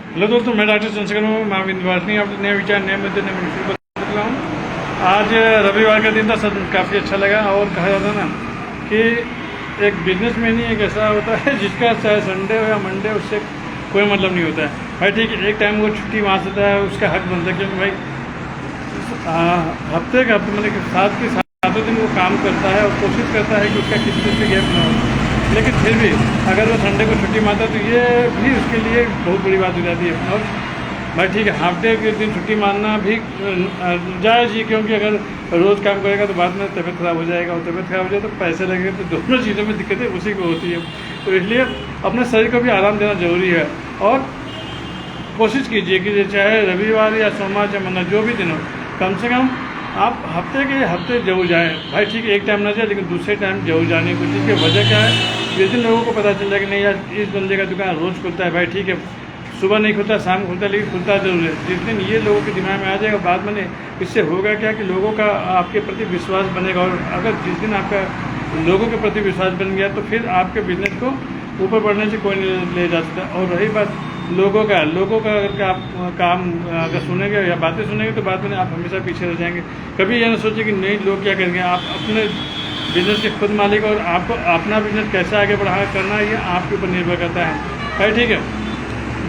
Hello दोस्तों, मैं doctor Chandrashekhar हूँ। मैं विंध्यवासिनी अपने नए विचार नए मुद्दे नए मुझे बता रहा हूँ। आज रविवार का दिन था, सब काफ़ी अच्छा लगा। और कहा जाता है ना कि एक बिजनेसमैन ही एक ऐसा होता है जिसका चाहे संडे हो या मंडे उससे कोई मतलब नहीं होता है। भाई ठीक है, एक टाइम वो छुट्टी मार सकता है, उसका हक बनता है, क्योंकि भाई हफ्ते के हफ्ते मतलब सात के सातों दिन वो काम करता है और कोशिश करता है कि उसका किसी दिन से गैप ना हो। लेकिन फिर भी अगर वो संडे को छुट्टी मारता है तो ये भी उसके लिए बहुत बड़ी बात हो जाती है। और भाई ठीक है, हाफ डे के दिन छुट्टी मारना भी जायज़ ही, क्योंकि अगर रोज़ काम करेगा तो बाद में तबीयत ख़राब हो जाएगा, और तबीयत ख़राब हो जाए तो पैसे लगेंगे, तो दोनों चीज़ों में दिक्कतें उसी को होती है। तो इसलिए अपने शरीर को भी आराम देना ज़रूरी है। और कोशिश कीजिए कि चाहे रविवार या सोमवार या मंगल जो भी दिन हो, कम से कम आप हफ्ते के हफ्ते जरूर जाएँ। भाई ठीक है, एक टाइम ना जाए लेकिन दूसरे टाइम जरूर जाने की कोशिश की। वजह क्या है, जिस दिन लोगों को पता चल जाए कि नहीं यार इस बंदे का दुकान रोज़ खुलता है, भाई ठीक है सुबह नहीं खुलता शाम खुलता है लेकिन खुलता जरूर है, जिस दिन ये लोगों के दिमाग में आ जाएगा बाद में इससे होगा क्या कि लोगों का आपके प्रति विश्वास बनेगा। और अगर जिस दिन आपका लोगों के प्रति विश्वास बन गया तो फिर आपके बिजनेस को ऊपर बढ़ने से कोई नहीं ले जा सकता। और रही बात लोगों का अगर आप काम अगर सुनेंगे या बातें सुनेंगे तो बाद में आप हमेशा पीछे रह जाएंगे। कभी यह ना सोचिए कि नहीं लोग क्या करेंगे। आप अपने बिजनेस के खुद मालिक, और आपको अपना बिजनेस कैसे आगे बढ़ा करना है ये आपके ऊपर निर्भर करता है। भाई ठीक है,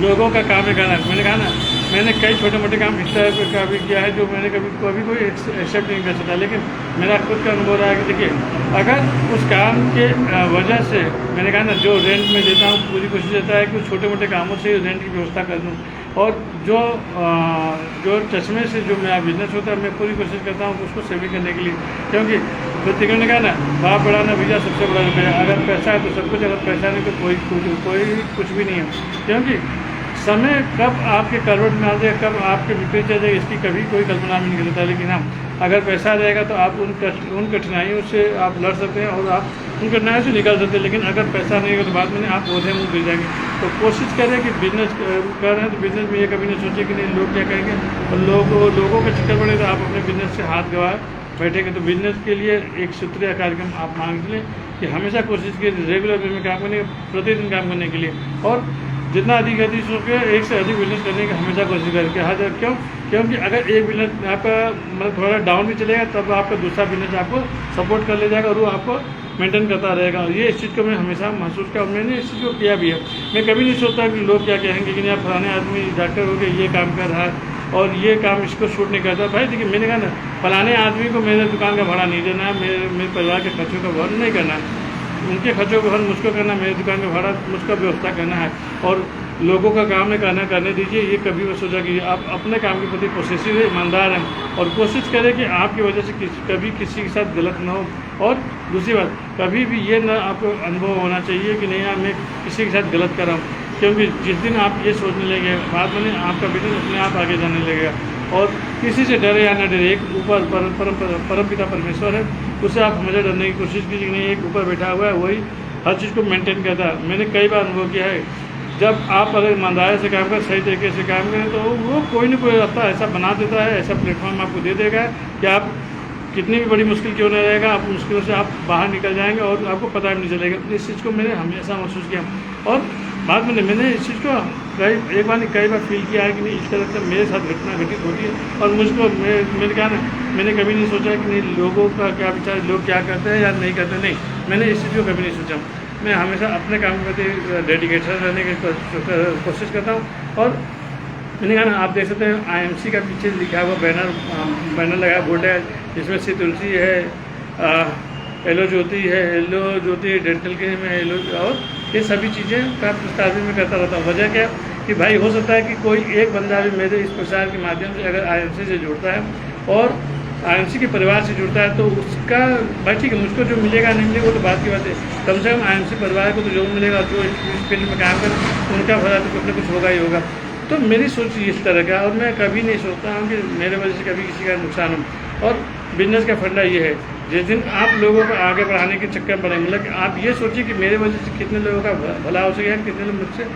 लोगों का काम है करना। मैंने कहा ना, मैंने कई छोटे मोटे काम इस तरह का भी किया है जो मैंने कभी कोई एक्सेप्ट नहीं कर सकता, लेकिन मेरा खुद का अनुभव रहा है कि देखिए अगर उस काम के वजह से मैंने कहा ना जो रेंट में देता हूँ पूरी कोशिश रहता है कि छोटे मोटे कामों से रेंट की व्यवस्था कर दूँ। और जो चश्मे से जो मेरा बिजनेस होता है मैं पूरी कोशिश करता हूँ उसको सेविंग करने के लिए, क्योंकि प्रतिगण ने कहा ना बाप बड़ा ना भैया सबसे बड़ा रुपया। अगर पैसा है तो सब कुछ, अगर पैसा नहीं तो कोई कुछ भी नहीं है। क्योंकि समय कब आपके करवट में आ जाए, कब आपके विपरीत आ जाए, इसकी कभी कोई कल्पना भी नहीं करता। लेकिन हाँ, अगर पैसा रहेगा तो आप उन कठिनाइयों से आप लड़ सकते हैं और आप उन कठिनाइयों से निकल सकते हैं। लेकिन अगर पैसा नहीं होगा तो बाद में आप ओझे मुँह गिर जाएंगे। तो कोशिश करें कि बिजनेस कर रहे हैं तो बिजनेस में ये कभी नहीं सोचे कि नहीं लोग क्या कहेंगे, और लोगों के चक्कर पड़े तो आप अपने बिजनेस से हाथ गवा बैठेंगे। तो बिजनेस के लिए एक सूत्रीय कार्यक्रम आप मांग लें कि हमेशा कोशिश कीजिए रेगुलर वे में काम करने, प्रतिदिन काम करने के लिए, और जितना अधिक सके एक से अधिक बिजनेस करने की हमेशा कोशिश करें। हर जगह क्योंकि अगर एक बिजनेस आपका मतलब थोड़ा डाउन भी चलेगा तब आपका दूसरा बिजनेस आपको सपोर्ट कर ले जाएगा और वो आपको मेंटेन करता रहेगा। ये इस चीज़ को मैं हमेशा महसूस किया और मैंने इस चीज़ को किया भी है। मैं कभी नहीं सोचता कि लोग क्या कहेंगे कि नहीं आप फलाने आदमी डॉक्टर हो गए ये काम कर रहा है और ये काम इसको शूट नहीं करता। भाई देखिए मैंने कहा ना फलाने आदमी को मेरे दुकान का भाड़ा नहीं देना है, मेरे परिवार के खर्चों का भरण नहीं करना है, उनके खर्चों का भरण मुझको करना, मेरी दुकान का भाड़ा मुझको व्यवस्था करना है, और लोगों का काम नहीं करने दीजिए। ये कभी वो सोचा कि आप अपने काम के प्रति पोसेसिव है, ईमानदार हैं, और कोशिश करें कि आपकी वजह से कभी किसी के साथ गलत ना हो। और दूसरी बात, कभी भी ये ना आपको अनुभव होना चाहिए कि नहीं यार मैं किसी के साथ गलत कर रहा हूँ, क्योंकि जिस दिन आप ये सोचने लगे बाद में आपका बिजनेस अपने आप आगे जाने लगेगा। और किसी से डरे या ना डरे, एक ऊपर परम पिता परमेश्वर है, उससे आप हमेशा डरने की कोशिश कीजिए कि नहीं एक ऊपर बैठा हुआ है वही हर चीज़ को मेंटेन करता है। मैंने कई बार अनुभव किया है, जब आप अगर ईमानदारी से काम करें, सही तरीके से काम करें, तो वो कोई ना कोई रास्ता ऐसा बना देता है, ऐसा प्लेटफॉर्म आपको दे देगा कि आप कितनी भी बड़ी मुश्किल क्यों ना रहेगा, आप मुश्किलों से आप बाहर निकल जाएंगे और आपको पता भी नहीं चलेगा। इस चीज़ को मैंने हमेशा महसूस किया, और बाद में मैंने इस चीज़ को कई बार फील किया है कि नहीं इस तरह से मेरे साथ घटना घटित होती है। और मुझको मैंने कहा ना मैंने कभी नहीं सोचा कि नहीं लोगों का क्या विचार, लोग क्या करते हैं या नहीं करते, नहीं मैंने इस चीज़ को कभी नहीं सोचा। मैं हमेशा अपने काम के प्रति डेडिकेटेड रहने की कोशिश करता हूँ। और मैंने कहा ना आप देख सकते हैं IMC का पीछे लिखा हुआ बैनर लगा बोर्ड है, जिसमें श्री तुलसी है, एलो ज्योति डेंटल के में एलो, और ये सभी चीज़ें का प्रस्ताव भी मैं करता रहता हूँ। वजह क्या कि भाई हो सकता है कि कोई एक बंदा भी मेरे इस प्रचार के माध्यम से अगर IMC से जुड़ता है और IMC के परिवार से जुड़ता है तो उसका भाई ठीक है मुझको जो मिलेगा नहीं मिलेगा वो तो बात की बात है, कम से कम IMC परिवार को तो जरूर मिलेगा। जो इस फील्ड में काम कर उनका भला तो कुछ ना कुछ होगा ही होगा। तो मेरी सोच इस तरह का, और मैं कभी नहीं सोचता हूँ कि मेरे वजह से कभी किसी का नुकसान हो। और बिजनेस का फंडा ये है, जिस दिन आप लोगों को आगे बढ़ाने के चक्कर में पड़ेंगे, मतलब आप ये सोचिए कि मेरे वजह से कितने लोगों का भला हो सके, कितने लोग मुझसे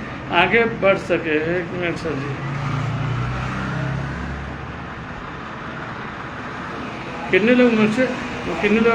आगे बढ़ सके। एक मिनट सर जी, कितने लोगों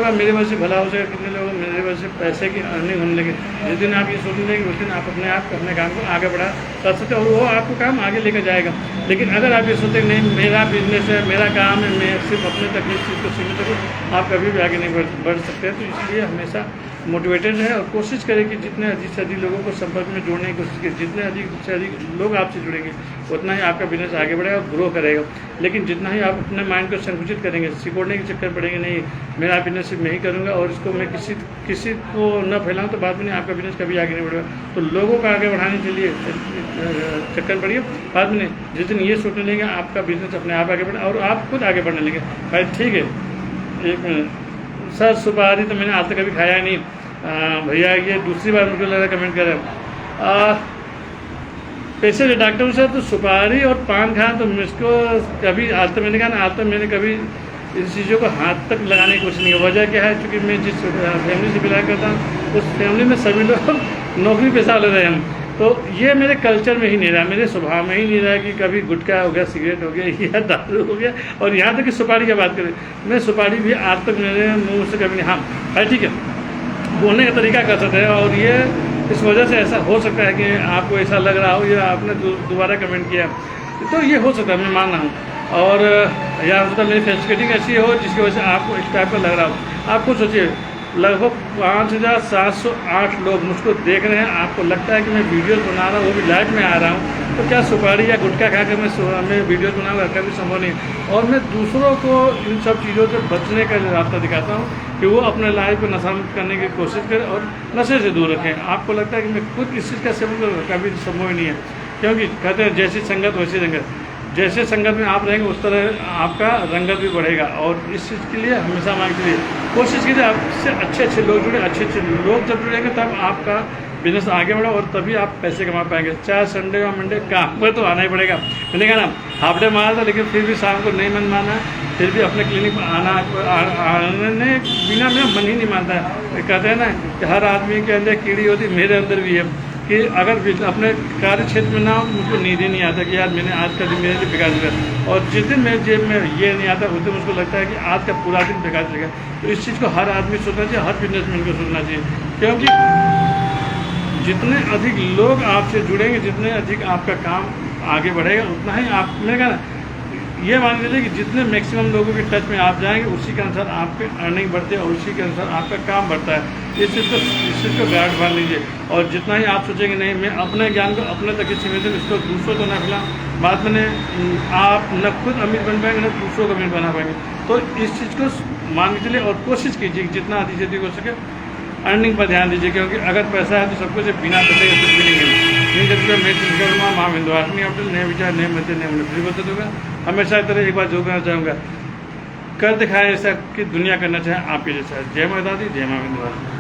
का मेरे वजह से भला हो सके, कितने लोगों मेरे वजह से पैसे की अर्निंग होने लगी। जिस दिन आप ये सोचने लगे उस दिन आप अपने आप अपने काम को आगे बढ़ा कर सकते हो और वो आपको काम आगे लेकर जाएगा। लेकिन अगर आप ये सोचते नहीं मेरा बिजनेस है, मेरा काम है, मैं सिर्फ अपने तक इस चीज़ को सीमित करूँ, आप कभी भी आगे नहीं बढ़ सकते। तो इसलिए हमेशा मोटिवेटेड है और कोशिश करें कि जितने अधिक से अधिक लोगों को संपर्क में जोड़ने की कोशिश करें। जितने अधिक से अधिक लोग आपसे जुड़ेंगे उतना ही आपका बिजनेस आगे बढ़ेगा और ग्रो करेगा। लेकिन जितना ही आप अपने माइंड को संकुचित करेंगे, सिकोड़ने के चक्कर पड़ेंगे, नहीं मेरा बिजनेस सिर्फ मैं ही करूँगा और इसको मैं किसी को न फैलाऊँ, तो बाद में आपका बिजनेस कभी आगे नहीं बढ़ेगा। तो लोगों को आगे बढ़ाने के लिए चक्कर पड़िए, बाद में जिस दिन ये सोचने लेंगे आपका बिजनेस अपने आप आगे बढ़े और आप खुद आगे बढ़ने लगे। भाई ठीक है, एक मिनट सर, सुपारी तो मैंने आज तक कभी खाया नहीं। भैया ये दूसरी बार मुझको लग रहा है कमेंट कर रहे हैं। पैसे जो डॉक्टर से तो सुपारी और पान खाना तो मुझको कभी आज तक मैंने कहा ना, आज तक मैंने कभी इन चीज़ों को हाथ तक लगाने की कोशिश नहीं की। वजह क्या है, क्योंकि मैं जिस फैमिली से बिलोंग करता हूँ उस फैमिली में सभी लोग नौकरी पेशा वाले रहे हम, तो ये मेरे कल्चर में ही नहीं रहा, मेरे स्वभाव में ही नहीं रहा कि कभी गुटखा हो गया, सिगरेट हो गया या दारू हो गया। और यहाँ तक कि सुपारी की बात करें, मैं सुपारी भी आज तक मेरे मुँह से कभी नहीं। हाँ भाई ठीक है, बोलने का तरीका कर सकते हैं और ये इस वजह से ऐसा हो सकता है कि आपको ऐसा लग रहा हो या आपने दोबारा कमेंट किया, तो ये हो सकता है, मैं मान रहा हूँ। और या हो सकता है मेरी फेस कटिंग ऐसी हो जिसकी वजह से आपको इस टाइप का लग रहा हो। आप खुद सोचिए, लगभग 5708 लोग मुझको देख रहे हैं, आपको लगता है कि मैं वीडियोस बना रहा हूँ, वो भी लाइव में आ रहा हूँ, तो क्या सुपारी या गुटखा खा कर मैं वीडियोस बनाऊँगा? कभी संभव नहीं। और मैं दूसरों को इन सब चीज़ों से बचने का रास्ता दिखाता हूँ कि वो अपने लाइफ को नशा मुक्त करने की कोशिश करें और नशे से दूर रखें। आपको लगता है कि मैं खुद इस चीज़ का सेवन करूँगा? कभी संभव ही नहीं है, क्योंकि कहते हैं जैसी संगत वैसी रंगत। जैसे संगत में आप रहेंगे उस तरह आपका रंगत भी बढ़ेगा। और इस चीज़ के लिए हमेशा मान के लिए कोशिश कीजिए आपसे अच्छे लोग जुड़े। अच्छे लोग जब जुड़ेंगे तब आपका बिजनेस आगे बढ़ा और तभी आप पैसे कमा पाएंगे। चाहे संडे या मंडे काम पर तो आना ही पड़ेगा। मैंने कहा ना, हाफ डे मारा था लेकिन फिर भी शाम को नहीं मन माना, फिर भी अपने क्लिनिक पर आने बिना मेरा मन ही नहीं मानता है। कहते हैं ना कि हर आदमी के अंदर कीड़ी होती, मेरे अंदर भी है कि अगर अपने कार्य क्षेत्र में ना हो मुझको नींद ही नहीं आता कि यार मैंने आज का दिन मेरे लिए बेकार चलेगा। और जिस दिन मेरे जेब में ये नहीं आता उस दिन मुझको लगता है कि आज का पूरा दिन बेकार चलेगा। तो इस चीज़ को हर आदमी सोचना चाहिए, हर बिजनेसमैन को सोचना चाहिए, क्योंकि जितने अधिक लोग आपसे जुड़ेंगे, जितने अधिक आपका काम आगे बढ़ेगा, उतना ही आप, मैंने कहा ना, ये मान लीजिए कि जितने मैक्सिमम लोगों के टच में आप जाएंगे उसी के अनुसार आपके अर्निंग बढ़ते हैं और उसी के अनुसार आपका काम बढ़ता है। इस चीज़ को गार्ड बांध लीजिए। और जितना ही आप सोचेंगे नहीं मैं अपने ज्ञान को अपने तक ही सीमित है, इसको दूसरों को न फैलाऊं, बाद में आप न खुद अमीर बन पाएंगे न दूसरों को अमीर बना पाएंगे। तो इस चीज़ को मान के चलिए और कोशिश कीजिए कि जितना अधिक से अधिक हो सके अर्निंग पर ध्यान दीजिए, क्योंकि अगर पैसा है तो सब कुछ बिना पैसे के कुछ भी नहीं मिलेगा। मैं चिंता माँ विंध्यवासिनी अपने नए विचार नए मिलते नए मुझे फ्री बता दूँगा। हमेशा इस तरह एक बार जो करना चाहूँगा, कर दिखाएं ऐसा कि दुनिया करना चाहे आपके जैसा। जय माता दी, जय माँ विंध्यवासिनी।